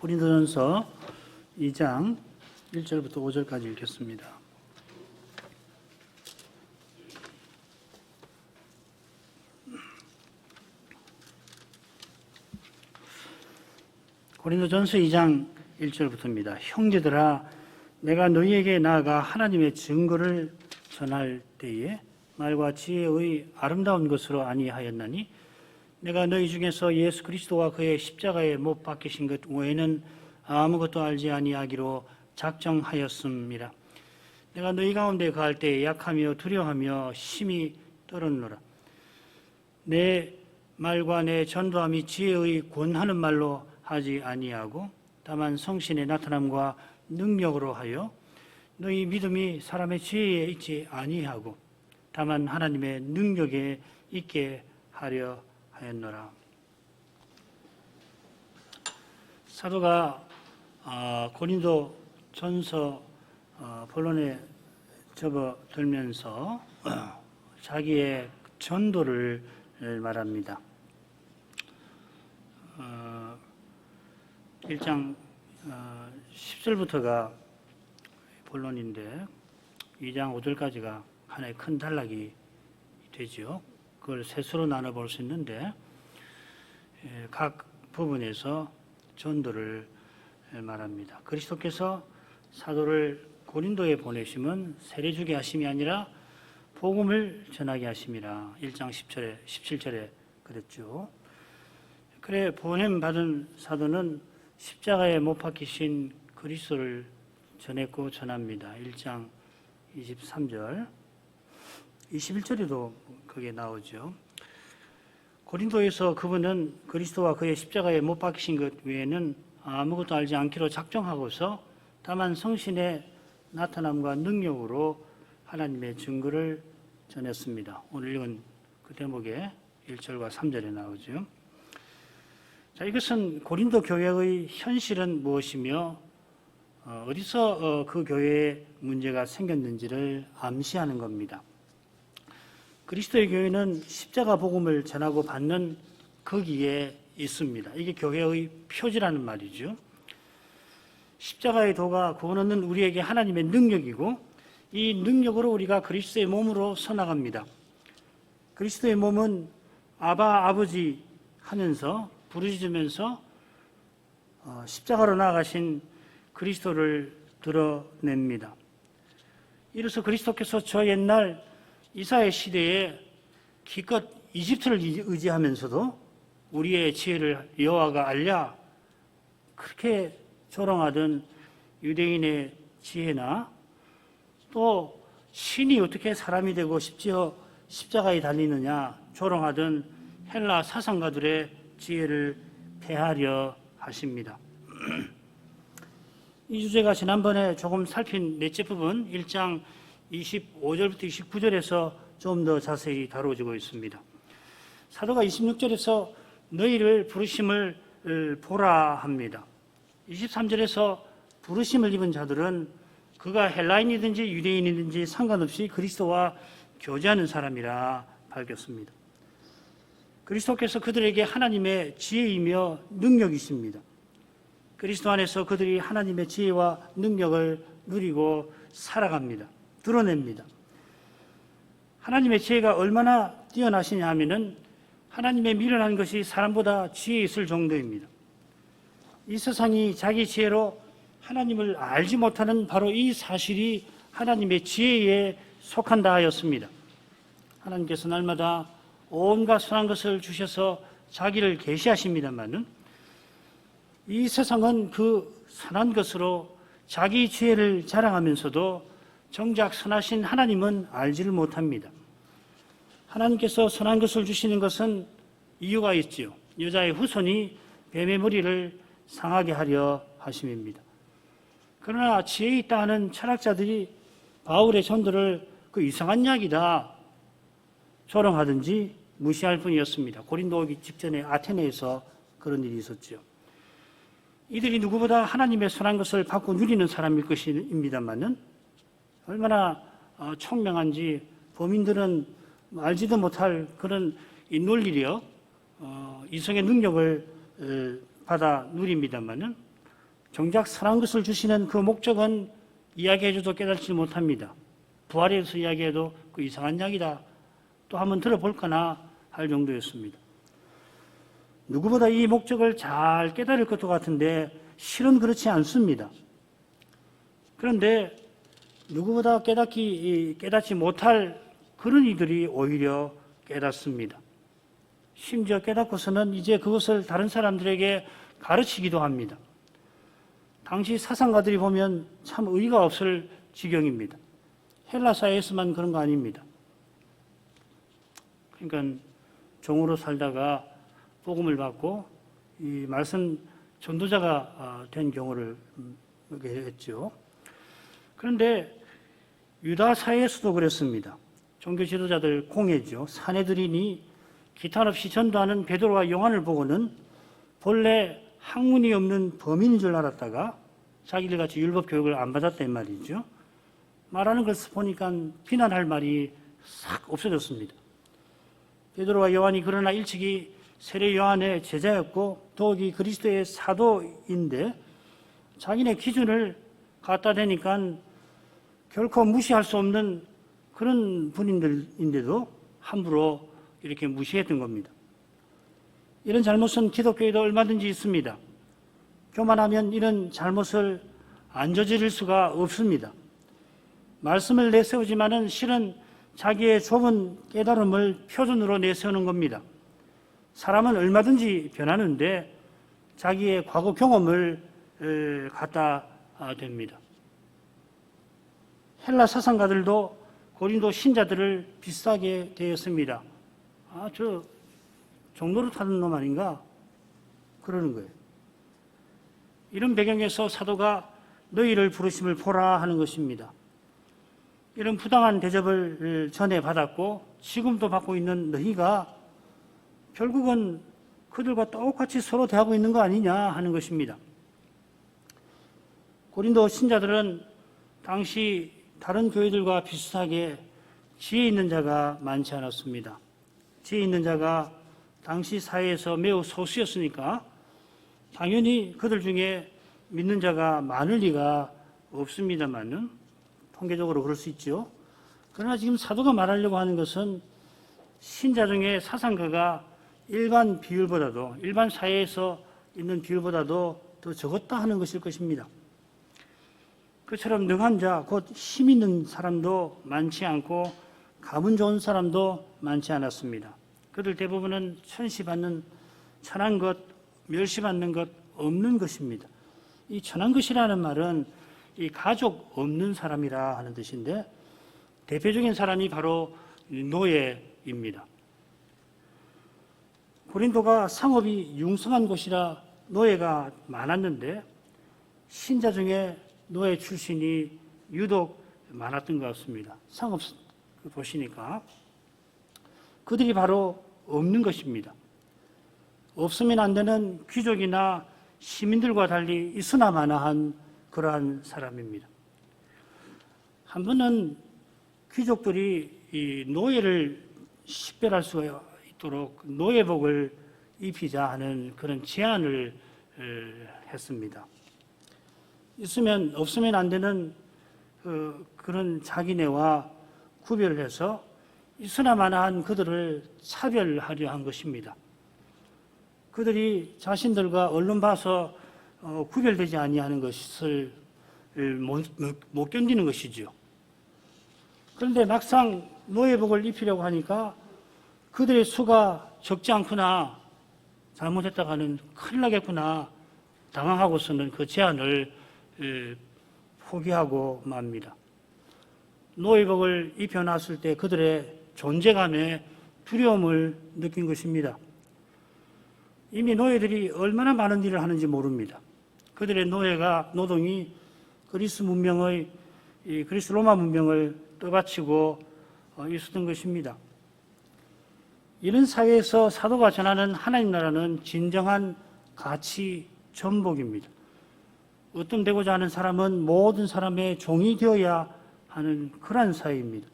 고린도전서 2장 1절부터 5절까지 읽겠습니다. 고린도전서 2장 1절부터입니다. 형제들아, 내가 너희에게 나아가 하나님의 증거를 전할 때에 말과 지혜의 아름다운 것으로 아니하였나니 내가 너희 중에서 예수 그리스도와 그의 십자가에 못 박히신 것 외에는 아무것도 알지 아니하기로 작정하였음이라. 내가 너희 가운데 거할 때 약하며 두려워하며 심히 떨었노라. 내 말과 내 전도함이 지혜의 권하는 말로 하지 아니하고 다만 성신의 나타남과 능력으로 하여 너희 믿음이 사람의 지혜에 있지 아니하고 다만 하나님의 능력에 있게 하려 하였노라. 사도가 고린도 전서 본론에 접어들면서 자기의 전도를 말합니다. 1장 10절부터가 본론인데 2장 5절까지가 하나의 큰 단락이 되죠. 그걸 셋으로 나눠볼 수 있는데 각 부분에서 전도를 말합니다. 그리스도께서 사도를 고린도에 보내심은 세례주게 하심이 아니라 복음을 전하게 하심이라. 1장 10절에 17절에 그랬죠. 그래 보냄 받은 사도는 십자가에 못 박히신 그리스도를 전했고 전합니다. 1장 23절 21절에도 그게 나오죠. 고린도에서 그분은 그리스도와 그의 십자가에 못 박히신 것 외에는 아무것도 알지 않기로 작정하고서 다만 성신의 나타남과 능력으로 하나님의 증거를 전했습니다. 오늘 읽은 그 대목에 1절과 3절에 나오죠. 자, 이것은 고린도 교회의 현실은 무엇이며 어디서 그 교회에 문제가 생겼는지를 암시하는 겁니다. 그리스도의 교회는 십자가 복음을 전하고 받는 거기에 있습니다. 이게 교회의 표지라는 말이죠. 십자가의 도가 구원 얻는 우리에게 하나님의 능력이고 이 능력으로 우리가 그리스도의 몸으로 서나갑니다. 그리스도의 몸은 아바 아버지 하면서 부르짖으면서 십자가로 나아가신 그리스도를 드러냅니다. 이로써 그리스도께서 저 옛날 이사야 시대에 기껏 이집트를 의지하면서도 우리의 지혜를 여호와가 알랴 그렇게 조롱하던 유대인의 지혜나 또 신이 어떻게 사람이 되고 심지어 십자가에 달리느냐 조롱하던 헬라 사상가들의 지혜를 폐하려 하십니다. 이 주제가 지난번에 조금 살핀 넷째 부분 1장 25절부터 29절에서 좀 더 자세히 다뤄지고 있습니다. 사도가 26절에서 너희를 부르심을 보라 합니다. 23절에서 부르심을 입은 자들은 그가 헬라인이든지 유대인이든지 상관없이 그리스도와 교제하는 사람이라 밝혔습니다. 그리스도께서 그들에게 하나님의 지혜이며 능력이십니다. 그리스도 안에서 그들이 하나님의 지혜와 능력을 누리고 살아갑니다. 드러냅니다. 하나님의 지혜가 얼마나 뛰어나시냐 하면은 하나님의 미련한 것이 사람보다 지혜 있을 정도입니다. 이 세상이 자기 지혜로 하나님을 알지 못하는 바로 이 사실이 하나님의 지혜에 속한다 하였습니다. 하나님께서 날마다 온갖 선한 것을 주셔서 자기를 계시하십니다마는 이 세상은 그 선한 것으로 자기 지혜를 자랑하면서도 정작 선하신 하나님은 알지를 못합니다. 하나님께서 선한 것을 주시는 것은 이유가 있지요. 여자의 후손이 뱀의 머리를 상하게 하려 하심입니다. 그러나 지혜 있다 하는 철학자들이 바울의 전도를 그 이상한 이야기다 조롱하든지 무시할 뿐이었습니다. 고린도 오기 직전에 아테네에서 그런 일이 있었죠. 이들이 누구보다 하나님의 선한 것을 받고 누리는 사람일 것입니다만은 얼마나 총명한지 범인들은 알지도 못할 그런 이 논리력, 이성의 능력을 받아 누립니다만은 정작 선한 것을 주시는 그 목적은 이야기해줘도 깨닫지 못합니다. 부활에 대해서 이야기해도 그 이상한 이야기다 또 한번 들어볼까나 할 정도였습니다. 누구보다 이 목적을 잘 깨달을 것도 같은데 실은 그렇지 않습니다. 그런데 누구보다 깨닫지 못할 그런 이들이 오히려 깨닫습니다. 심지어 깨닫고서는 이제 그것을 다른 사람들에게 가르치기도 합니다. 당시 사상가들이 보면 참 의의가 없을 지경입니다. 헬라 사회에서만 그런 거 아닙니다. 그러니까 종으로 살다가 복음을 받고 이 말씀 전도자가 된 경우를 했죠. 그런데 유다 사회에서도 그랬습니다. 종교 지도자들 공회죠. 사내들이니 기탄 없이 전도하는 베드로와 요한을 보고는 본래 학문이 없는 범인인 줄 알았다가 자기들 같이 율법 교육을 안 받았단 말이죠. 말하는 것을 보니까 비난할 말이 싹 없어졌습니다. 베드로와 요한이 그러나 일찍이 세례 요한의 제자였고 더욱이 그리스도의 사도인데 자기네 기준을 갖다 대니까 결코 무시할 수 없는 그런 분인데도 함부로 이렇게 무시했던 겁니다. 이런 잘못은 기독교에도 얼마든지 있습니다. 교만하면 이런 잘못을 안 저지를 수가 없습니다. 말씀을 내세우지만은 실은 자기의 좁은 깨달음을 표준으로 내세우는 겁니다. 사람은 얼마든지 변하는데 자기의 과거 경험을 갖다 댑니다. 헬라 사상가들도 고린도 신자들을 비슷하게 대했습니다. 저 종로를 타는 놈 아닌가? 그러는 거예요. 이런 배경에서 사도가 너희를 부르심을 보라 하는 것입니다. 이런 부당한 대접을 전에 받았고 지금도 받고 있는 너희가 결국은 그들과 똑같이 서로 대하고 있는 거 아니냐 하는 것입니다. 고린도 신자들은 당시 다른 교회들과 비슷하게 지혜 있는 자가 많지 않았습니다. 지혜 있는 자가 당시 사회에서 매우 소수였으니까 당연히 그들 중에 믿는 자가 많을 리가 없습니다만은 통계적으로 그럴 수 있죠. 그러나 지금 사도가 말하려고 하는 것은 신자 중에 사상가가 일반 비율보다도 일반 사회에서 있는 비율보다도 더 적었다 하는 것일 것입니다. 그처럼 능한 자, 곧 힘 있는 사람도 많지 않고 가문 좋은 사람도 많지 않았습니다. 그들 대부분은 천시받는 천한 것, 멸시받는 것 없는 것입니다. 이 천한 것이라는 말은 이 가족 없는 사람이라 하는 뜻인데 대표적인 사람이 바로 노예입니다. 고린도가 상업이 융성한 곳이라 노예가 많았는데 신자 중에 노예 출신이 유독 많았던 것 같습니다. 상업 보시니까 그들이 바로 없는 것입니다. 없으면 안 되는 귀족이나 시민들과 달리 있으나마나한 그러한 사람입니다. 한 번은 귀족들이 이 노예를 식별할 수가 있도록 노예복을 입히자 하는 그런 제안을 했습니다. 없으면 안 되는 그런 자기네와 구별을 해서 있으나마나한 그들을 차별하려 한 것입니다. 그들이 자신들과 얼른 봐서 구별되지 아니하는 것을 못 견디는 것이죠. 그런데 막상 노예복을 입히려고 하니까 그들의 수가 적지 않구나, 잘못했다가는 큰일 나겠구나 당황하고서는 그 제안을 포기하고 맙니다. 노예복을 입혀놨을 때 그들의 존재감에 두려움을 느낀 것입니다. 이미 노예들이 얼마나 많은 일을 하는지 모릅니다. 그들의 노동이 그리스 로마 문명을 떠받치고 있었던 것입니다. 이런 사회에서 사도가 전하는 하나님 나라는 진정한 가치 전복입니다. 으뜸되고자 하는 사람은 모든 사람의 종이 되어야 하는 그러한 사회입니다.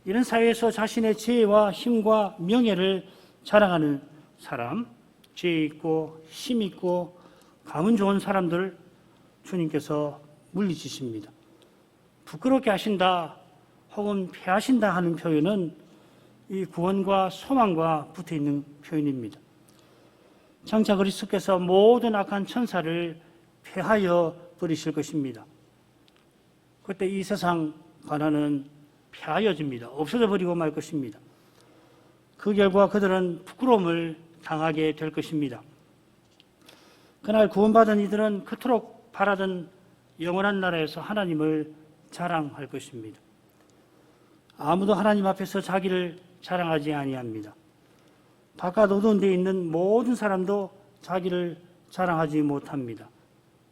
이런 사회에서 자신의 지혜와 힘과 명예를 자랑하는 사람, 지혜 있고 힘 있고 가문 좋은 사람들 주님께서 물리치십니다. 부끄럽게 하신다 혹은 패하신다 하는 표현은 이 구원과 소망과 붙어 있는 표현입니다. 장차 그리스도께서 모든 악한 천사를 패하여 버리실 것입니다. 그때 이 세상 관한은 패하여집니다. 없어져 버리고 말 것입니다. 그 결과 그들은 부끄러움을 당하게 될 것입니다. 그날 구원받은 이들은 그토록 바라던 영원한 나라에서 하나님을 자랑할 것입니다. 아무도 하나님 앞에서 자기를 자랑하지 아니합니다. 바깥 어두운 데 있는 모든 사람도 자기를 자랑하지 못합니다.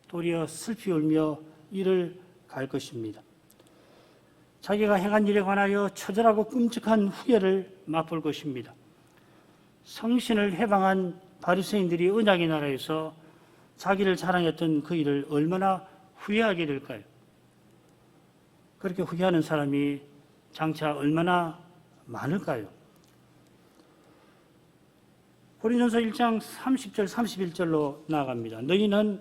도리어 슬피 울며 이를 갈 것입니다. 자기가 행한 일에 관하여 처절하고 끔찍한 후회를 맛볼 것입니다. 성신을 해방한 바리새인들이 언약의 나라에서 자기를 자랑했던 그 일을 얼마나 후회하게 될까요? 그렇게 후회하는 사람이 장차 얼마나 많을까요? 고린도전서 1장 30절 31절로 나아갑니다. 너희는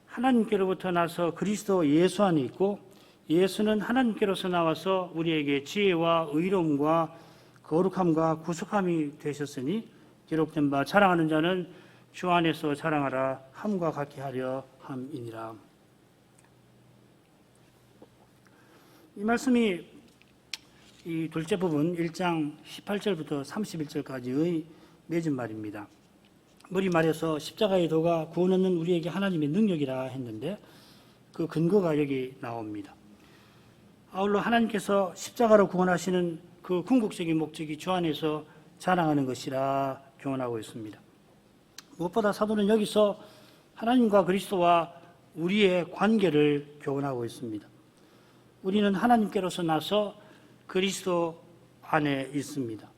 하나님께로부터 나서 그리스도 예수 안에 있고 예수는 하나님께로서 나와서 우리에게 지혜와 의로움과 거룩함과 구속함이 되셨으니 기록된 바 자랑하는 자는 주 안에서 자랑하라 함과 같게 하려 함이니라. 이 말씀이 이 둘째 부분 1장 18절부터 31절까지의 맺은 말입니다. 머리 말해서 십자가의 도가 구원 얻는 우리에게 하나님의 능력이라 했는데 그 근거가 여기 나옵니다. 아울러 하나님께서 십자가로 구원하시는 그 궁극적인 목적이 주 안에서 자랑하는 것이라 교훈하고 있습니다. 무엇보다 사도는 여기서 하나님과 그리스도와 우리의 관계를 교훈하고 있습니다. 우리는 하나님께로서 나서 그리스도 안에 있습니다.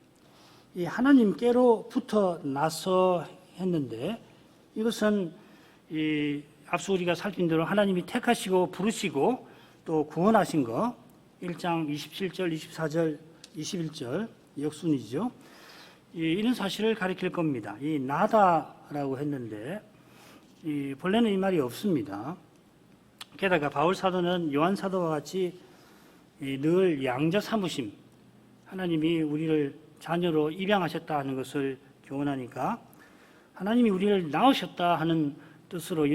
이 하나님께로부터 나서 했는데 이것은 앞서 우리가 살핀 대로 하나님이 택하시고 부르시고 또 구원하신 거 1장 27절, 24절, 21절 역순이죠. 이런 사실을 가리킬 겁니다. 이 나다라고 했는데 본래는 이 말이 없습니다. 게다가 바울 사도는 요한 사도와 같이 늘 양자 사무심, 하나님이 우리를 자녀로 입양하셨다 하는 것을 교훈하니까 하나님이 우리를 낳으셨다 하는 뜻으로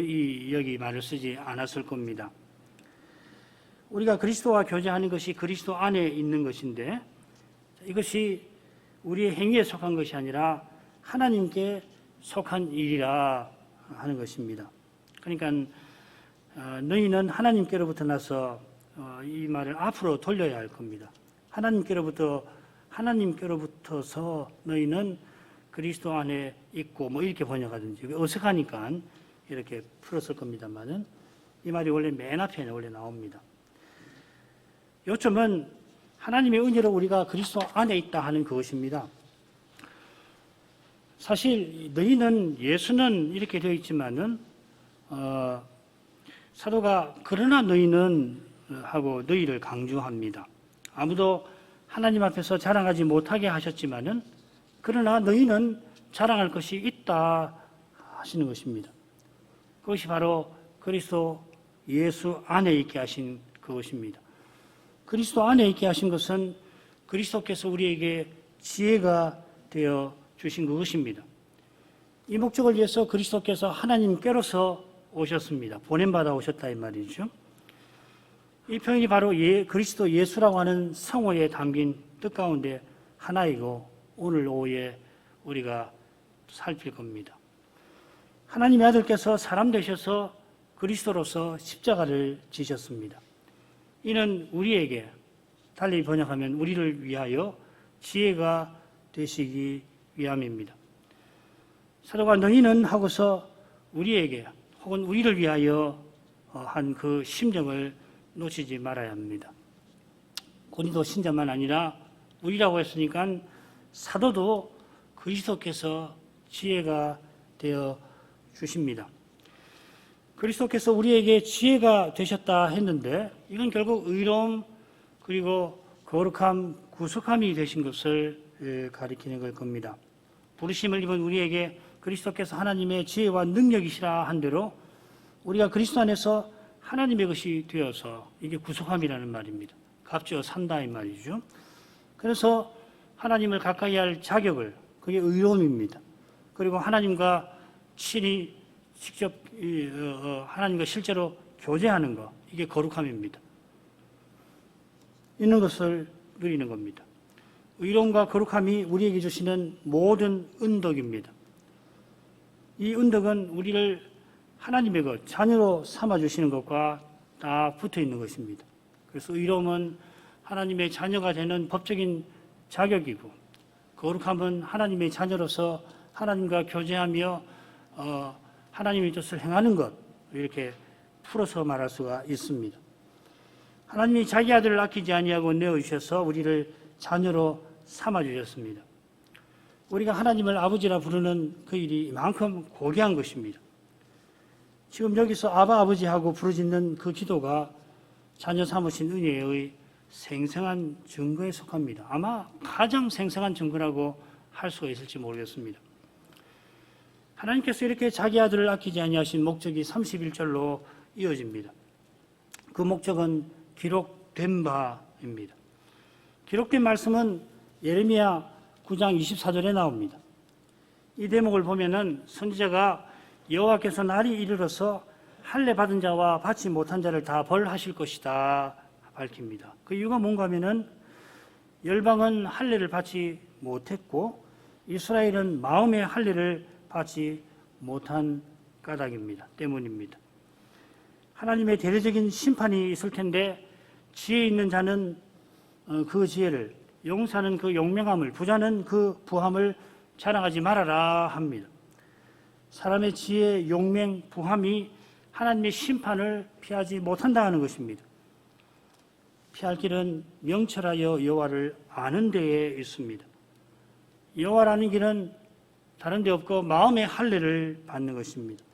여기 말을 쓰지 않았을 겁니다. 우리가 그리스도와 교제하는 것이 그리스도 안에 있는 것인데 이것이 우리의 행위에 속한 것이 아니라 하나님께 속한 일이라 하는 것입니다. 그러니까 너희는 하나님께로부터 나서 이 말을 앞으로 돌려야 할 겁니다. 하나님께로부터서 너희는 그리스도 안에 있고 뭐 이렇게 번역하든지 어색하니까 이렇게 풀었을 겁니다만은 이 말이 원래 맨 앞에 원래 나옵니다. 요점은 하나님의 은혜로 우리가 그리스도 안에 있다 하는 그것입니다. 사실 너희는 예수는 이렇게 되어 있지만은 사도가 그러나 너희는 하고 너희를 강조합니다. 아무도 하나님 앞에서 자랑하지 못하게 하셨지만은 그러나 너희는 자랑할 것이 있다 하시는 것입니다. 그것이 바로 그리스도 예수 안에 있게 하신 그것입니다. 그리스도 안에 있게 하신 것은 그리스도께서 우리에게 지혜가 되어 주신 그것입니다. 이 목적을 위해서 그리스도께서 하나님께로서 오셨습니다. 보냄받아 오셨다 이 말이죠. 이 표현이 바로 그리스도 예수라고 하는 성호에 담긴 뜻 가운데 하나이고 오늘 오후에 우리가 살필 겁니다. 하나님의 아들께서 사람 되셔서 그리스도로서 십자가를 지셨습니다. 이는 우리에게 달리 번역하면 우리를 위하여 지혜가 되시기 위함입니다. 사도가 너희는 하고서 우리에게 혹은 우리를 위하여 한 그 심정을 놓치지 말아야 합니다. 고린도 신자만 아니라 우리라고 했으니까 사도도 그리스도께서 지혜가 되어 주십니다. 그리스도께서 우리에게 지혜가 되셨다 했는데 이건 결국 의로움 그리고 거룩함, 구속함이 되신 것을 가리키는 걸 겁니다. 부르심을 입은 우리에게 그리스도께서 하나님의 지혜와 능력이시라 한 대로 우리가 그리스도 안에서 하나님의 것이 되어서 이게 구속함이라는 말입니다. 값지어 산다 이 말이죠. 그래서 하나님을 가까이 할 자격을, 그게 의로움입니다. 그리고 하나님과 친히 직접 하나님과 실제로 교제하는 것, 이게 거룩함입니다. 있는 것을 누리는 겁니다. 의로움과 거룩함이 우리에게 주시는 모든 은덕입니다. 이 은덕은 우리를 하나님의 것, 자녀로 삼아주시는 것과 다 붙어 있는 것입니다. 그래서 의로움은 하나님의 자녀가 되는 법적인 자격이고, 거룩함은 하나님의 자녀로서 하나님과 교제하며 하나님의 뜻을 행하는 것, 이렇게 풀어서 말할 수가 있습니다. 하나님이 자기 아들을 아끼지 아니하고 내어주셔서 우리를 자녀로 삼아주셨습니다. 우리가 하나님을 아버지라 부르는 그 일이 이만큼 고귀한 것입니다. 지금 여기서 아바 아버지하고 부르짖는 그 기도가 자녀 삼으신 은혜의 생생한 증거에 속합니다. 아마 가장 생생한 증거라고 할 수가 있을지 모르겠습니다. 하나님께서 이렇게 자기 아들을 아끼지 아니하신 목적이 31절로 이어집니다. 그 목적은 기록된 바입니다. 기록된 말씀은 예레미야 9장 24절에 나옵니다. 이 대목을 보면은 선지자가 여호와께서 날이 이르러서 할례 받은 자와 받지 못한 자를 다 벌하실 것이다 밝힙니다. 그 이유가 뭔가 하면은 열방은 할례를 받지 못했고 이스라엘은 마음의 할례를 받지 못한 까닭입니다. 때문입니다. 하나님의 대대적인 심판이 있을 텐데 지혜 있는 자는 그 지혜를, 용사는 그 용맹함을, 부자는 그 부함을 자랑하지 말아라 합니다. 사람의 지혜, 용맹, 부함이 하나님의 심판을 피하지 못한다는 것입니다. 피할 길은 명철하여 여호와를 아는 데에 있습니다. 여호와를 아는 길은 다른 데 없고 마음의 할례를 받는 것입니다.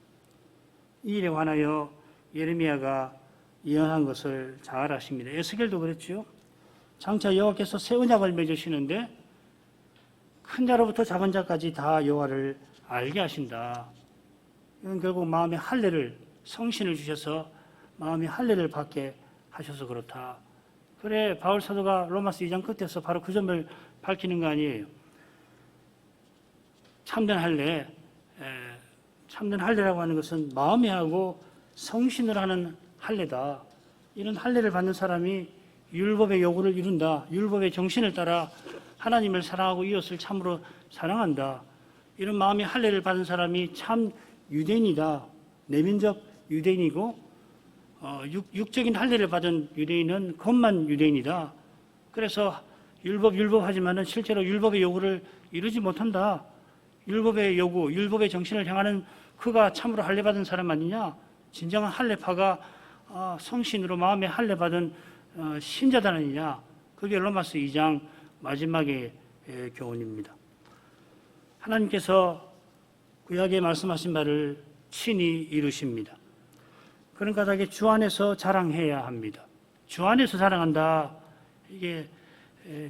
이 일에 관하여 예레미야가 예언한 것을 잘 아십니다. 에스겔도 그랬죠. 장차 여호와께서 새 언약을 맺으시는데 큰 자로부터 작은 자까지 다 여호와를 알게 하신다. 이건 결국 마음의 할례를, 성신을 주셔서 마음의 할례를 받게 하셔서 그렇다. 그래 바울 사도가 로마서 2장 끝에서 바로 그 점을 밝히는 거 아니에요. 참된 할례, 참된 할례라고 하는 것은 마음에 하고 성신을 하는 할례다. 이런 할례를 받는 사람이 율법의 요구를 이룬다. 율법의 정신을 따라 하나님을 사랑하고 이웃을 참으로 사랑한다. 이런 마음의 할례를 받은 사람이 참 유대인이다. 내면적 유대인이고 육적인 할례를 받은 유대인은 겉만 유대인이다. 그래서 율법 하지만은 실제로 율법의 요구를 이루지 못한다. 율법의 요구, 율법의 정신을 향하는 그가 참으로 할례 받은 사람 아니냐? 진정한 할례파가 성신으로 마음에 할례 받은 신자단 아니냐? 그게 로마서 2장 마지막의 교훈입니다. 하나님께서 구약에 말씀하신 바를 친히 이루십니다. 그런 까닭에 주 안에서 자랑해야 합니다. 주 안에서 자랑한다. 이게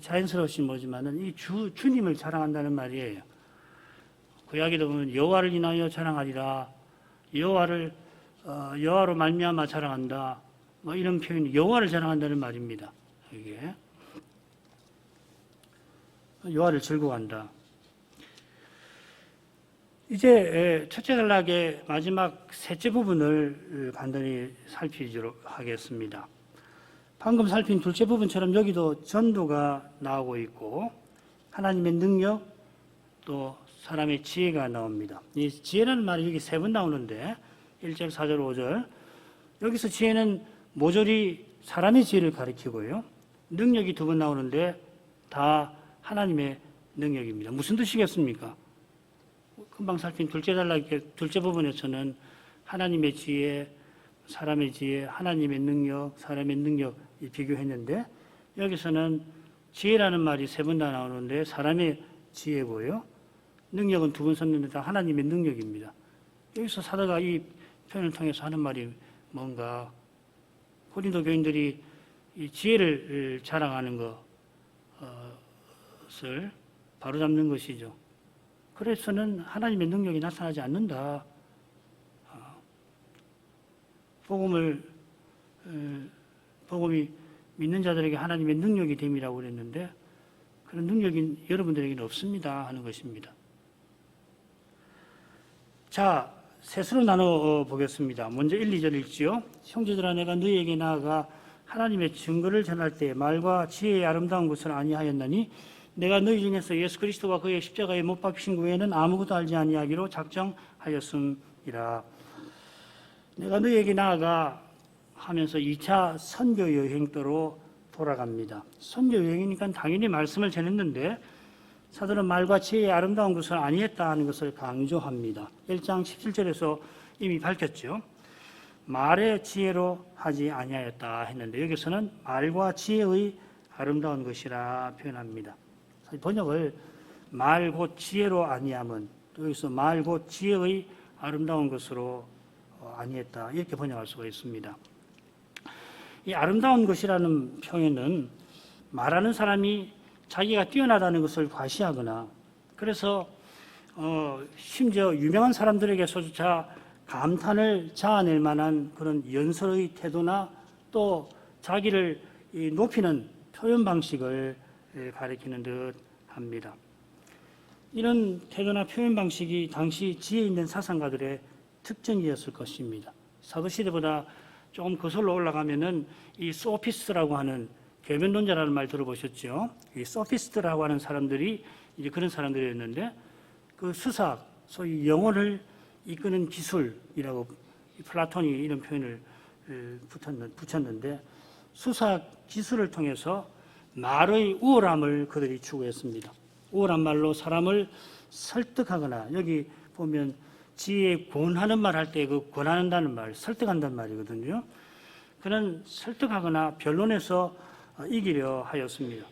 자연스러우신 뭐지만은 이 주님을 자랑한다는 말이에요. 구약에도 보면 여호와를 인하여 자랑하리라. 여호와로 말미암아 자랑한다. 뭐 이런 표현이 여호와를 자랑한다는 말입니다. 이게 여호와를 즐거워한다. 이제 첫째 단락의 마지막 셋째 부분을 간단히 살피도록 하겠습니다. 방금 살핀 둘째 부분처럼 여기도 전도가 나오고 있고 하나님의 능력 또 사람의 지혜가 나옵니다. 이 지혜라는 말이 여기 세 번 나오는데 1절, 4절, 5절 여기서 지혜는 모조리 사람의 지혜를 가리키고요. 능력이 두 번 나오는데 다 하나님의 능력입니다. 무슨 뜻이겠습니까? 금방 살핀 둘째 단락의 둘째 부분에서는 하나님의 지혜, 사람의 지혜, 하나님의 능력, 사람의 능력 비교했는데 여기서는 지혜라는 말이 세 번 다 나오는데 사람의 지혜고요. 능력은 두 번 썼는데 다 하나님의 능력입니다. 여기서 사도가 이 표현을 통해서 하는 말이 뭔가 고린도 교인들이 이 지혜를 자랑하는 것을 바로잡는 것이죠. 그래서는 하나님의 능력이 나타나지 않는다. 복음이 믿는 자들에게 하나님의 능력이 됨이라고 그랬는데 그런 능력이 여러분들에게는 없습니다 하는 것입니다. 자, 셋으로 나눠 보겠습니다. 먼저 1, 2절 읽지요. 형제들아 내가 너희에게 나아가 하나님의 증거를 전할 때 말과 지혜의 아름다운 것을 아니하였나니 내가 너희 중에서 예수 그리스도와 그의 십자가에 못 박히신 그 외에는 아무것도 알지 아니하기로 작정하였음이라. 내가 너희에게 나아가 하면서 2차 선교 여행도로 돌아갑니다. 선교 여행이니까 당연히 말씀을 전했는데 사도는 말과 지혜의 아름다운 것을 아니했다 하는 것을 강조합니다. 1장 17절에서 이미 밝혔죠. 말의 지혜로 하지 아니하였다 했는데 여기서는 말과 지혜의 아름다운 것이라 표현합니다. 번역을 말 곧 지혜로 아니함은 여기서 말 곧 지혜의 아름다운 것으로 아니했다 이렇게 번역할 수가 있습니다. 이 아름다운 것이라는 표현은 말하는 사람이 자기가 뛰어나다는 것을 과시하거나 그래서 심지어 유명한 사람들에게서조차 감탄을 자아낼 만한 그런 연설의 태도나 또 자기를 높이는 표현 방식을 가리키는 듯 합니다. 이런 태도나 표현 방식이 당시 지혜 있는 사상가들의 특징이었을 것입니다. 사도시대보다 조금 거슬러 올라가면은 이 소피스트라고 하는 계변론자라는 말 들어보셨죠? 이 소피스트라고 하는 사람들이 이제 그런 사람들이었는데 그 수사학, 소위 영혼을 이끄는 기술이라고 플라톤이 이런 표현을 붙였는데 수사학 기술을 통해서 말의 우월함을 그들이 추구했습니다. 우월한 말로 사람을 설득하거나 여기 보면 지혜에 권하는 말 할 때 그 권한다는 말, 설득한다는 말이거든요. 그는 설득하거나 변론에서 이기려 하였습니다.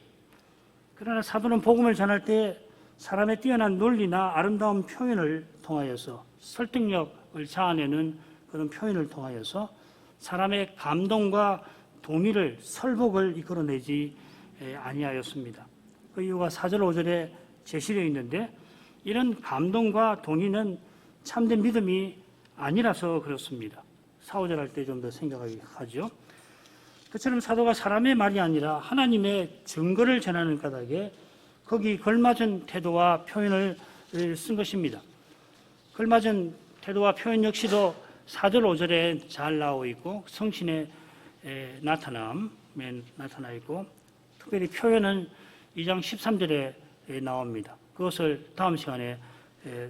그러나 사도는 복음을 전할 때 사람의 뛰어난 논리나 아름다운 표현을 통하여서 설득력을 자아내는 그런 표현을 통하여서 사람의 감동과 동의를 설복을 이끌어내지 아니하였습니다. 그 이유가 4절 5절에 제시되어 있는데 이런 감동과 동의는 참된 믿음이 아니라서 그렇습니다. 4, 5절 할 때 좀 더 생각하죠. 그처럼 사도가 사람의 말이 아니라 하나님의 증거를 전하는 까닭에 거기 걸맞은 태도와 표현을 쓴 것입니다. 걸맞은 태도와 표현 역시도 4절 5절에 잘 나오고 있고 성신의 나타남에 나타나 있고 특별히 표현은 2장 13절에 나옵니다. 그것을 다음 시간에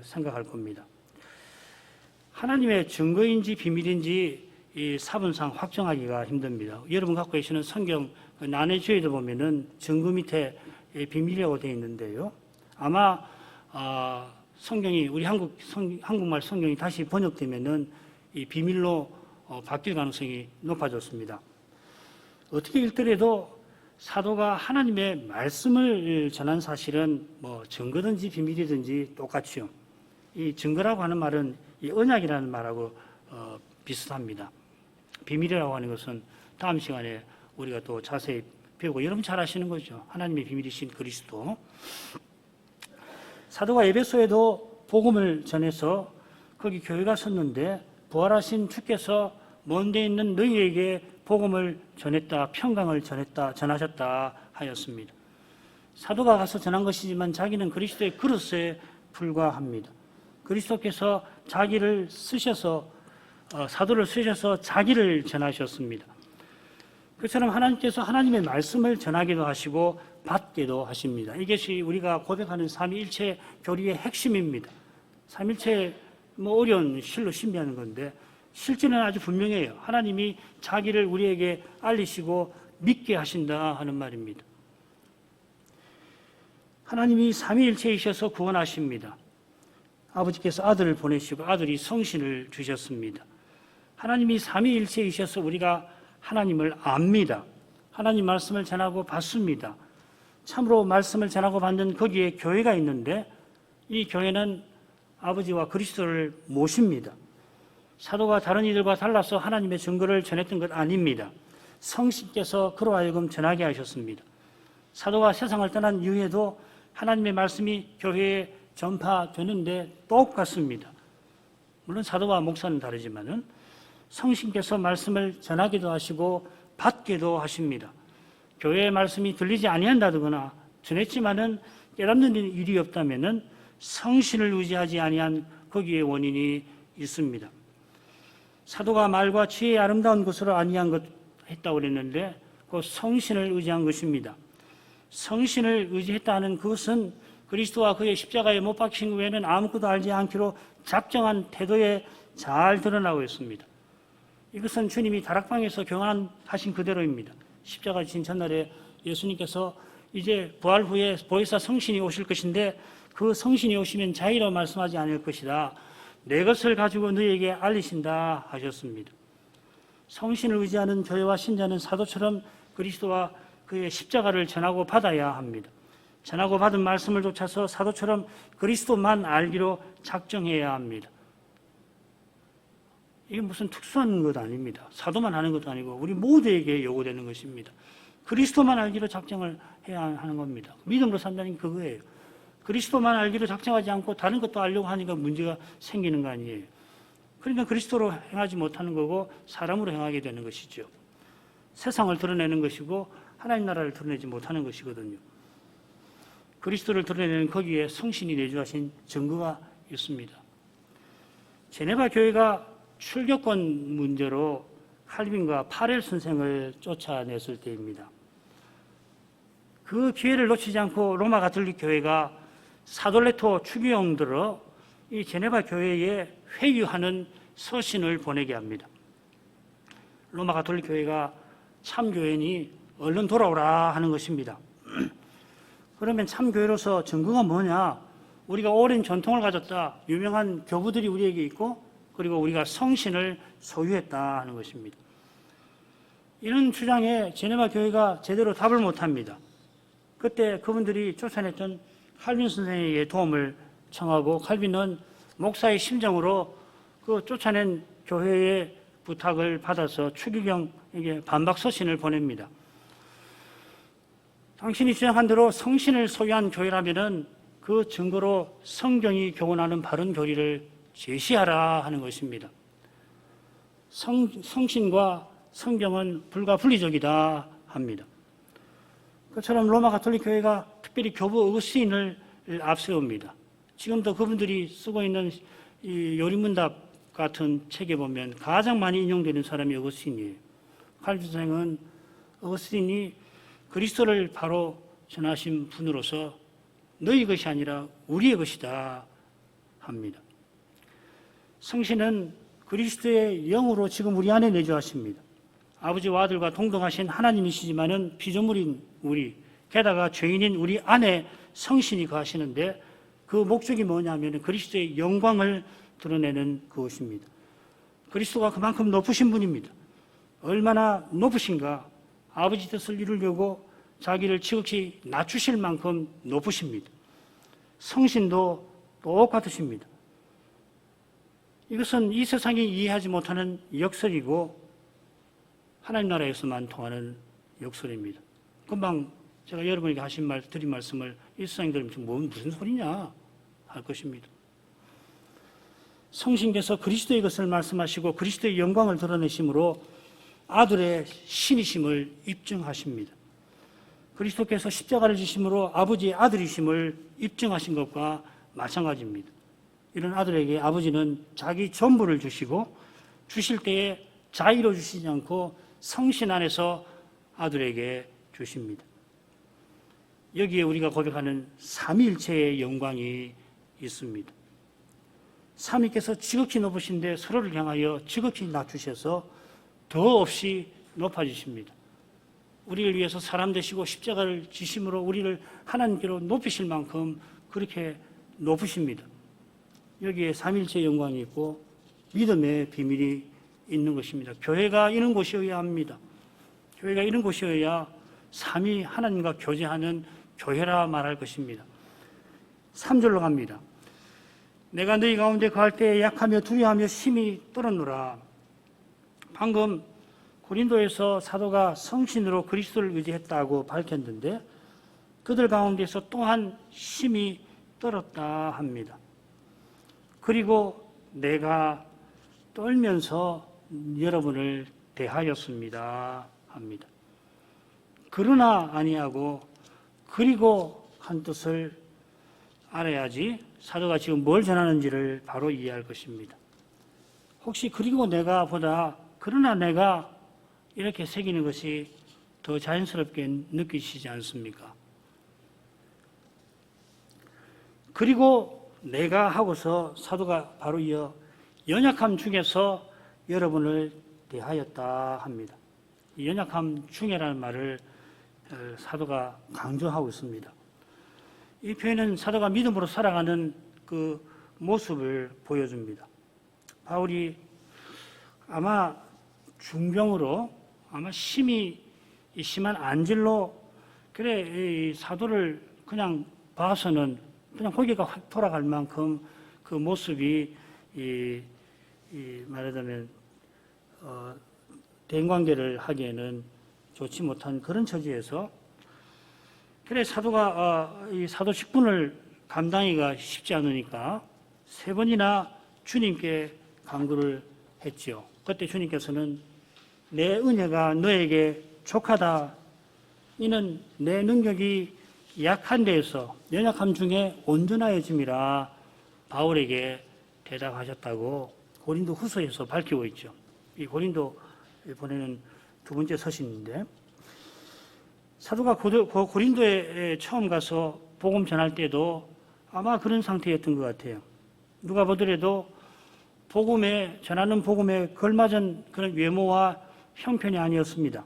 생각할 겁니다. 하나님의 증거인지 비밀인지 이 사본상 확정하기가 힘듭니다. 여러분 갖고 계시는 성경 난해주의도 보면은 증거 밑에 비밀이라고 되어 있는데요. 아마 성경이 우리 한국말 성경이 다시 번역되면은 이 비밀로 바뀔 가능성이 높아졌습니다. 어떻게 읽더라도 사도가 하나님의 말씀을 전한 사실은 뭐 증거든지 비밀이든지 똑같죠. 이 증거라고 하는 말은 이 언약이라는 말하고 비슷합니다. 비밀이라고 하는 것은 다음 시간에 우리가 또 자세히 배우고 여러분 잘 아시는 거죠. 하나님의 비밀이신 그리스도. 사도가 에베소에도 복음을 전해서 거기 교회가 섰는데 부활하신 주께서 먼 데 있는 너희에게 복음을 전했다, 평강을 전하셨다 하였습니다. 사도가 가서 전한 것이지만 자기는 그리스도의 그릇에 불과합니다. 그리스도께서 자기를 쓰셔서 사도를 쓰셔서 자기를 전하셨습니다. 그처럼 하나님께서 하나님의 말씀을 전하기도 하시고 받기도 하십니다. 이것이 우리가 고백하는 삼위일체 교리의 핵심입니다. 삼위일체 어려운 실로 신비하는 건데 실제는 아주 분명해요. 하나님이 자기를 우리에게 알리시고 믿게 하신다 하는 말입니다. 하나님이 삼위일체이셔서 구원하십니다. 아버지께서 아들을 보내시고 아들이 성신을 주셨습니다. 하나님이 삼위일체이셔서 우리가 하나님을 압니다. 하나님 말씀을 전하고 받습니다. 참으로 말씀을 전하고 받는 거기에 교회가 있는데 이 교회는 아버지와 그리스도를 모십니다. 사도가 다른 이들과 달라서 하나님의 증거를 전했던 것 아닙니다. 성신께서 그로 하여금 전하게 하셨습니다. 사도가 세상을 떠난 이후에도 하나님의 말씀이 교회에 전파되는데 똑같습니다. 물론 사도와 목사는 다르지만은 성신께서 말씀을 전하기도 하시고 받기도 하십니다. 교회의 말씀이 들리지 아니한다거나 전했지만은 깨닫는 일이 없다면은 성신을 의지하지 아니한 거기에 원인이 있습니다. 사도가 말과 지혜의 아름다운 것으로 아니한 것 했다고 그랬는데 그 성신을 의지한 것입니다. 성신을 의지했다 하는 그것은 그리스도와 그의 십자가에 못 박힌 외에는 아무것도 알지 않기로 작정한 태도에 잘 드러나고 있습니다. 이것은 주님이 다락방에서 경험하신 그대로입니다. 십자가 지신 전날에 예수님께서 이제 부활 후에 보혜사 성신이 오실 것인데 그 성신이 오시면 자의로 말씀하지 않을 것이다. 내 것을 가지고 너희에게 알리신다 하셨습니다. 성신을 의지하는 교회와 신자는 사도처럼 그리스도와 그의 십자가를 전하고 받아야 합니다. 전하고 받은 말씀을 쫓아서 사도처럼 그리스도만 알기로 작정해야 합니다. 이게 무슨 특수한 것 아닙니다. 사도만 하는 것도 아니고 우리 모두에게 요구되는 것입니다. 그리스도만 알기로 작정을 해야 하는 겁니다. 믿음으로 산다는 게 그거예요. 그리스도만 알기로 작정하지 않고 다른 것도 알려고 하니까 문제가 생기는 거 아니에요. 그러니까 그리스도로 행하지 못하는 거고 사람으로 행하게 되는 것이죠. 세상을 드러내는 것이고 하나님 나라를 드러내지 못하는 것이거든요. 그리스도를 드러내는 거기에 성신이 내주하신 증거가 있습니다. 제네바 교회가 출교권 문제로 칼빈과 파렐 선생을 쫓아냈을 때입니다. 그 기회를 놓치지 않고 로마 가톨릭 교회가 사돌레토 추기용들을 이 제네바 교회에 회유하는 서신을 보내게 합니다. 로마 가톨릭 교회가 참교회니 얼른 돌아오라 하는 것입니다. 그러면 참교회로서 증거가 뭐냐? 우리가 오랜 전통을 가졌다. 유명한 교부들이 우리에게 있고 그리고 우리가 성신을 소유했다 하는 것입니다. 이런 주장에 제네바 교회가 제대로 답을 못합니다. 그때 그분들이 쫓아냈던 칼빈 선생에게 도움을 청하고 칼빈은 목사의 심정으로 그 쫓아낸 교회의 부탁을 받아서 추기경에게 반박 서신을 보냅니다. 당신이 주장한 대로 성신을 소유한 교회라면은 그 증거로 성경이 교훈하는 바른 교리를 제시하라 하는 것입니다. 성신과 성경은 불가분리적이다 합니다. 그처럼 로마 가톨릭 교회가 특별히 교부 어거스틴을 앞세웁니다. 지금도 그분들이 쓰고 있는 이 요리문답 같은 책에 보면 가장 많이 인용되는 사람이 어거스틴이에요. 칼빈 선생은 어거스틴이 그리스도를 바로 전하신 분으로서 너희 것이 아니라 우리의 것이다 합니다. 성신은 그리스도의 영으로 지금 우리 안에 내주하십니다. 아버지와 아들과 동등하신 하나님이시지만은 피조물인 우리, 게다가 죄인인 우리 안에 성신이 거하시는데 그 목적이 뭐냐면 그리스도의 영광을 드러내는 그것입니다. 그리스도가 그만큼 높으신 분입니다. 얼마나 높으신가? 아버지 뜻을 이루려고 자기를 지극히 낮추실 만큼 높으십니다. 성신도 똑같으십니다. 이것은 이 세상이 이해하지 못하는 역설이고 하나님 나라에서만 통하는 역설입니다. 금방 제가 여러분에게 드린 말씀을 이 세상에 들으면 무슨 소리냐 할 것입니다. 성신께서 그리스도의 것을 말씀하시고 그리스도의 영광을 드러내심으로 아들의 신이심을 입증하십니다. 그리스도께서 십자가를 지심으로 아버지의 아들이심을 입증하신 것과 마찬가지입니다. 이런 아들에게 아버지는 자기 전부를 주시고 주실 때에 자의로 주시지 않고 성신 안에서 아들에게 주십니다. 여기에 우리가 고백하는 삼위일체의 영광이 있습니다. 삼위께서 지극히 높으신데 서로를 향하여 지극히 낮추셔서 더 없이 높아지십니다. 우리를 위해서 사람 되시고 십자가를 지심으로 우리를 하나님께로 높이실 만큼 그렇게 높으십니다. 여기에 삼위일체의 영광이 있고 믿음의 비밀이 있는 것입니다. 교회가 이런 곳이어야 합니다. 교회가 이런 곳이어야 삼위 하나님과 교제하는 교회라 말할 것입니다. 3절로 갑니다. 내가 너희 가운데 거할 때에 약하며 두려워하며 심히 떨었노라. 방금 고린도에서 사도가 성신으로 그리스도를 의지했다고 밝혔는데 그들 가운데서 또한 심히 떨었다 합니다. 그리고 내가 떨면서 여러분을 대하였습니다 합니다. 그러나 아니하고 그리고 한 뜻을 알아야지 사도가 지금 뭘 전하는지를 바로 이해할 것입니다. 혹시 그리고 내가 보다 그러나 내가 이렇게 새기는 것이 더 자연스럽게 느끼시지 않습니까? 그리고 내가 하고서 사도가 바로 이어 연약함 중에서 여러분을 대하였다 합니다. 이 연약함 중에라는 말을 사도가 강조하고 있습니다. 이 표현은 사도가 믿음으로 살아가는 그 모습을 보여줍니다. 바울이 아마 중병으로 아마 심한 안질로 그래 이 사도를 그냥 봐서는 그냥 고개가 확 돌아갈 만큼 그 모습이 말하자면 대인관계를 하기에는 좋지 못한 그런 처지에서 그래 사도가 이 사도 직분을 감당하기가 쉽지 않으니까 3번이나 주님께 간구를 했지요. 그때 주님께서는 내 은혜가 너에게 족하다. 이는 내 능력이 약한 데에서 연약함 중에 온전하여짐이라 바울에게 대답하셨다고 고린도 후서에서 밝히고 있죠. 이 고린도 보내는 2번째 서신인데 사도가 고린도에 처음 가서 복음 전할 때도 아마 그런 상태였던 것 같아요. 누가 보더라도 전하는 복음에 걸맞은 그런 외모와 형편이 아니었습니다.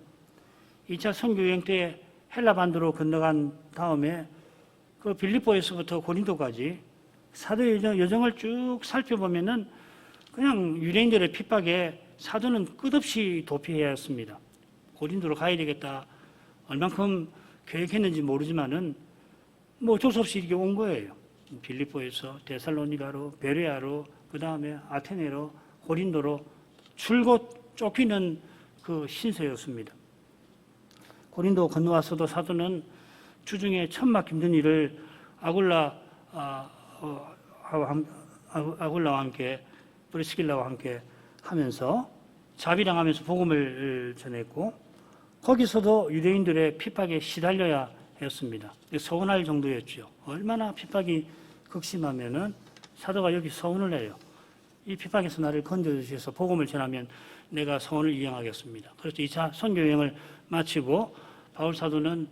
2차 선교여행 때 헬라 반도로 건너간 다음에 그 빌립보에서부터 고린도까지 사도의 여정을 쭉 살펴보면은 그냥 유대인들의 핍박에 사도는 끝없이 도피해야 했습니다. 고린도로 가야 되겠다. 얼만큼 계획했는지 모르지만은 뭐 어쩔 수 없이 이렇게 온 거예요. 빌립보에서 데살로니가로, 베레아로, 그 다음에 아테네로, 고린도로 줄곧 쫓기는 그 신세였습니다. 고린도 건너와서도 사도는 주중에 천막 힘든 일을 아굴라와 함께 브리스길라와 함께 하면서 자비당하면서 복음을 전했고 거기서도 유대인들의 핍박에 시달려야 했습니다. 서운할 정도였죠. 얼마나 핍박이 극심하면은 사도가 여기 서운을 해요. 이 핍박에서 나를 건져주셔서 복음을 전하면 내가 서원을 이행하겠습니다. 그래서 2차 선교여행을 마치고 바울 사도는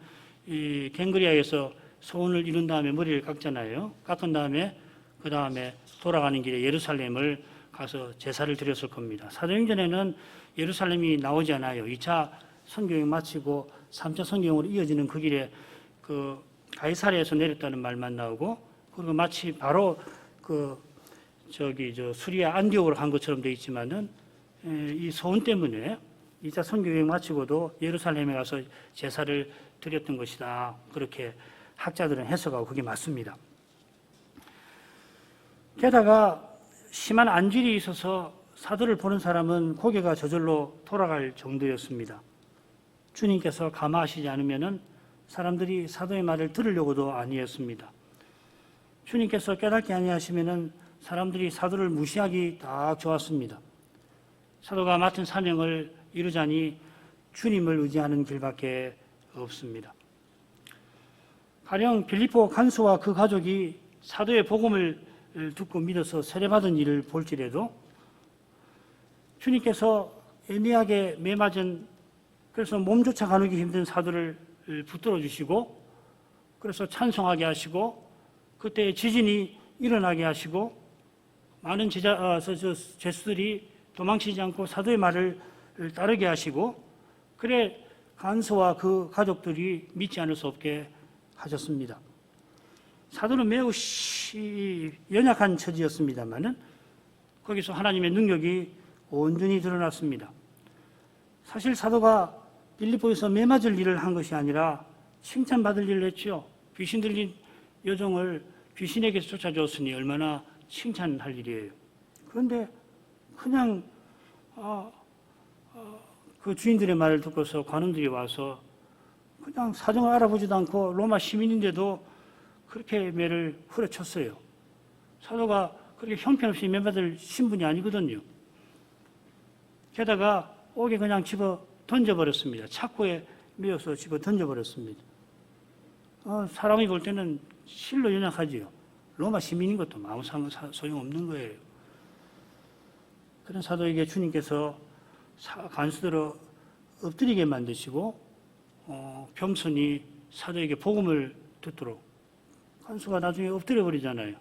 이 갱그리아에서 서원을 이룬 다음에 머리를 깎잖아요. 깎은 다음에 그 다음에 돌아가는 길에 예루살렘을 가서 제사를 드렸을 겁니다. 사도행전에는 예루살렘이 나오지 않아요. 2차 선교여행 마치고 3차 선교여행으로 이어지는 그 길에 그 가이사랴에서 내렸다는 말만 나오고 그리고 마치 바로 수리아 안디옥으로 간 것처럼 되어 있지만은 이 소원 때문에 2차 선교여행 마치고도 예루살렘에 가서 제사를 드렸던 것이다. 그렇게 학자들은 해석하고 그게 맞습니다. 게다가 심한 안질이 있어서 사도를 보는 사람은 고개가 저절로 돌아갈 정도였습니다. 주님께서 감화하시지 않으면은 사람들이 사도의 말을 들으려고도 아니했습니다. 주님께서 깨닫게 아니하시면은 사람들이 사도를 무시하기 딱 좋았습니다. 사도가 맡은 사명을 이루자니 주님을 의지하는 길밖에 없습니다. 가령 빌립보 간수와 그 가족이 사도의 복음을 듣고 믿어서 세례받은 일을 볼지라도 주님께서 애매하게 매맞은 그래서 몸조차 가누기 힘든 사도를 붙들어 주시고 그래서 찬송하게 하시고 그때 지진이 일어나게 하시고 많은 제수들이 도망치지 않고 사도의 말을 따르게 하시고 그래 간수와 그 가족들이 믿지 않을 수 없게 하셨습니다. 사도는 매우 연약한 처지였습니다만은 거기서 하나님의 능력이 온전히 드러났습니다. 사실 사도가 빌립보에서 매맞을 일을 한 것이 아니라 칭찬받을 일을 했죠. 귀신 들린 여종을 귀신에게서 쫓아줬으니 얼마나 칭찬할 일이에요. 그런데 그냥 그 주인들의 말을 듣고서 관원들이 와서 그냥 사정을 알아보지도 않고 로마 시민인데도 그렇게 매를 후려쳤어요. 사도가 그렇게 형편없이 매받을 신분이 아니거든요. 게다가 옥에 그냥 집어 던져버렸습니다. 착고에 밀어서 집어 던져버렸습니다. 사람이 볼 때는 실로 연약하지요. 로마 시민인 것도 아무 소용없는 거예요. 그런 사도에게 주님께서 간수들을 엎드리게 만드시고 겸손히 사도에게 복음을 듣도록, 간수가 나중에 엎드려 버리잖아요.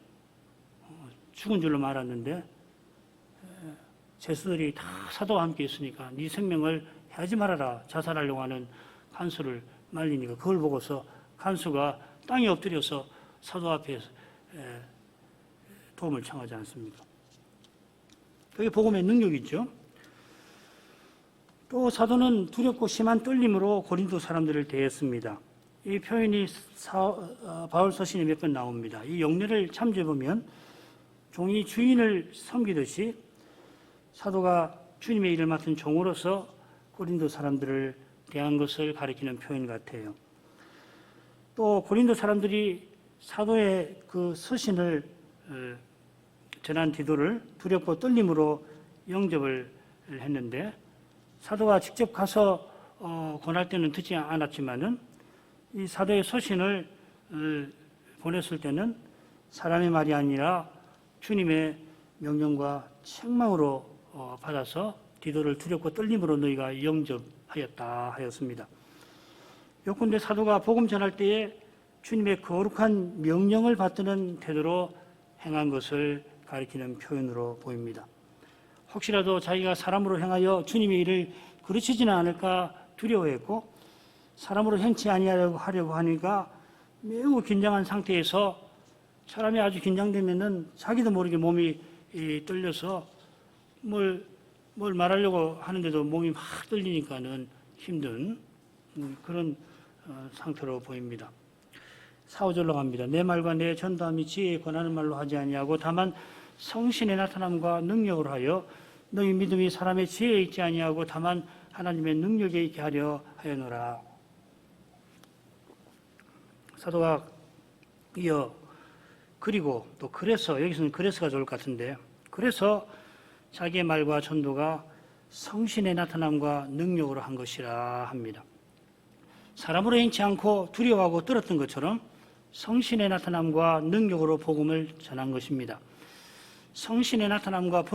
죽은 줄로 알았는데 제수들이 다 사도와 함께 있으니까 네 생명을 해하지 말아라, 자살하려고 하는 간수를 말리니까 그걸 보고서 간수가 땅에 엎드려서 사도 앞에 도움을 청하지 않습니까? 그게 복음의 능력이죠. 또 사도는 두렵고 심한 떨림으로 고린도 사람들을 대했습니다. 이 표현이 바울 서신에 몇 번 나옵니다. 이 용례를 참조해 보면 종이 주인을 섬기듯이 사도가 주님의 일을 맡은 종으로서 고린도 사람들을 대한 것을 가리키는 표현 같아요. 또 고린도 사람들이 사도의 그 서신을 전한 디도를 두렵고 떨림으로 영접을 했는데, 사도가 직접 가서 권할 때는 듣지 않았지만은 이 사도의 서신을 보냈을 때는 사람의 말이 아니라 주님의 명령과 책망으로 받아서 디도를 두렵고 떨림으로 너희가 영접하였다 하였습니다. 요컨대 사도가 복음 전할 때에 주님의 거룩한 명령을 받드는 태도로 행한 것을 가리키는 표현으로 보입니다. 혹시라도 자기가 사람으로 행하여 주님의 일을 그르치지는 않을까 두려워했고, 사람으로 행치 아니하려고 하니까 매우 긴장한 상태에서, 사람이 아주 긴장되면은 자기도 모르게 몸이 떨려서 뭘 말하려고 하는데도 몸이 막 떨리니까는 힘든 그런 상태로 보입니다. 4~5절로 갑니다. 내 말과 내 전도함이 지혜에 권하는 말로 하지 아니하고 다만 성신의 나타남과 능력으로 하여 너희 믿음이 사람의 지혜에 있지 아니하고 다만 하나님의 능력에 있게 하려 하여노라. 사도가 이어 그리고 또 그래서, 여기서는 그래서가 좋을 것 같은데, 그래서 자기의 말과 전도가 성신의 나타남과 능력으로 한 것이라 합니다. 사람으로 행치 않고 두려워하고 떨었던 것처럼 성신의 나타남과 능력으로 복음을 전한 것입니다. 성신의 나타남과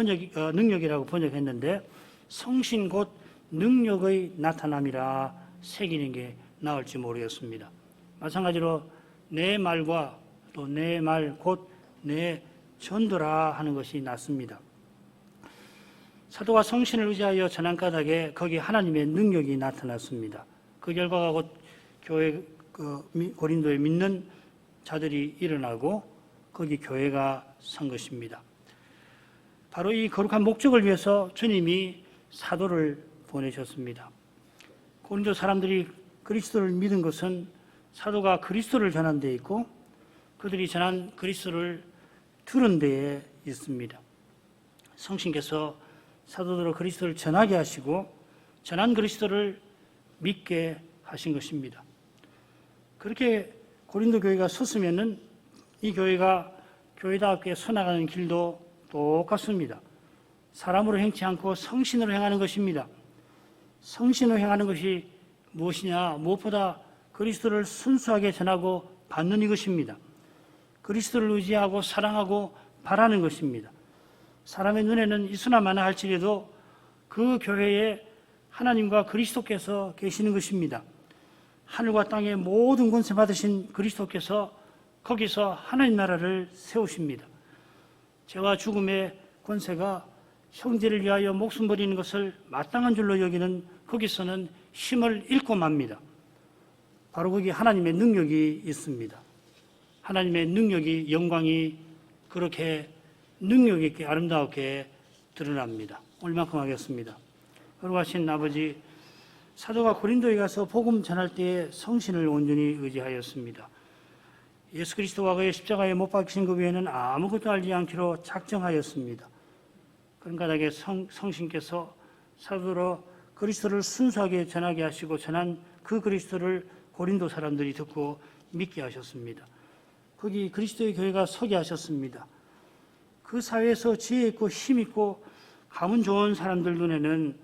능력이라고 번역했는데, 성신 곧 능력의 나타남이라 새기는 게 나을지 모르겠습니다. 마찬가지로 내 말과 또 내 말 곧 내 전도라 하는 것이 낫습니다. 사도가 성신을 의지하여 전한 까닭에 거기 하나님의 능력이 나타났습니다. 그 결과가 곧 교회 고린도에 믿는 자들이 일어나고 거기 교회가 선 것입니다. 바로 이 거룩한 목적을 위해서 주님이 사도를 보내셨습니다. 고린도 사람들이 그리스도를 믿은 것은 사도가 그리스도를 전한 데에 있고 그들이 전한 그리스도를 들은 데에 있습니다. 성신께서 사도들로 그리스도를 전하게 하시고 전한 그리스도를 믿게 하신 것입니다. 그렇게 고린도 교회가 섰으면은 이 교회가 교회답게 서나가는 길도 똑같습니다. 사람으로 행치 않고 성신으로 행하는 것입니다. 성신으로 행하는 것이 무엇이냐? 무엇보다 그리스도를 순수하게 전하고 받는 이것입니다. 그리스도를 의지하고 사랑하고 바라는 것입니다. 사람의 눈에는 있으나 마나 할지라도 그 교회에 하나님과 그리스도께서 계시는 것입니다. 하늘과 땅의 모든 권세 받으신 그리스도께서 거기서 하나님 나라를 세우십니다. 죄와 죽음의 권세가 형제를 위하여 목숨 버리는 것을 마땅한 줄로 여기는 거기서는 힘을 잃고 맙니다. 바로 거기 하나님의 능력이 있습니다. 하나님의 능력이, 영광이 그렇게 능력 있게 아름답게 드러납니다. 오늘만큼 하겠습니다. 거룩하신 아버지, 사도가 고린도에 가서 복음 전할 때에 성신을 온전히 의지하였습니다. 예수 그리스도와 그의 십자가에 못 박히신 그 외에는 아무것도 알지 않기로 작정하였습니다. 그런 까닭에 성신께서 사도로 그리스도를 순수하게 전하게 하시고 전한 그 그리스도를 고린도 사람들이 듣고 믿게 하셨습니다. 거기 그리스도의 교회가 서게 하셨습니다. 그 사회에서 지혜 있고 힘 있고 가문 좋은 사람들 눈에는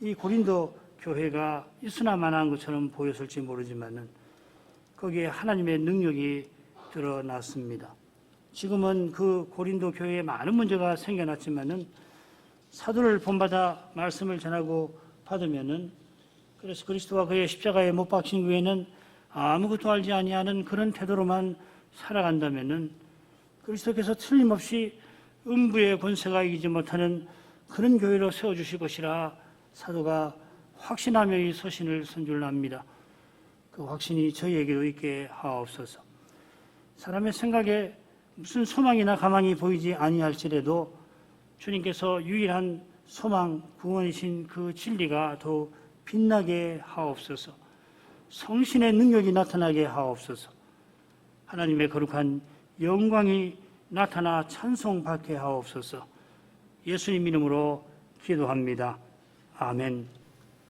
이 고린도 교회가 있으나마나한 것처럼 보였을지 모르지만은 거기에 하나님의 능력이 드러났습니다. 지금은 그 고린도 교회에 많은 문제가 생겨났지만은 사도를 본받아 말씀을 전하고 받으면은 그래서 그리스도와 그의 십자가에 못 박힌 후에는 아무것도 알지 아니하는 그런 태도로만 살아간다면은 그리스도께서 틀림없이 음부의 권세가 이기지 못하는 그런 교회로 세워주실 것이라 사도가 확신하며 이 서신을 선줄납니다. 그 확신이 저희에게도 있게 하옵소서. 사람의 생각에 무슨 소망이나 가망이 보이지 아니할지라도 주님께서 유일한 소망, 구원이신 그 진리가 더욱 빛나게 하옵소서. 성신의 능력이 나타나게 하옵소서. 하나님의 거룩한 영광이 나타나 찬송받게 하옵소서. 예수님 이름으로 기도합니다. 아멘.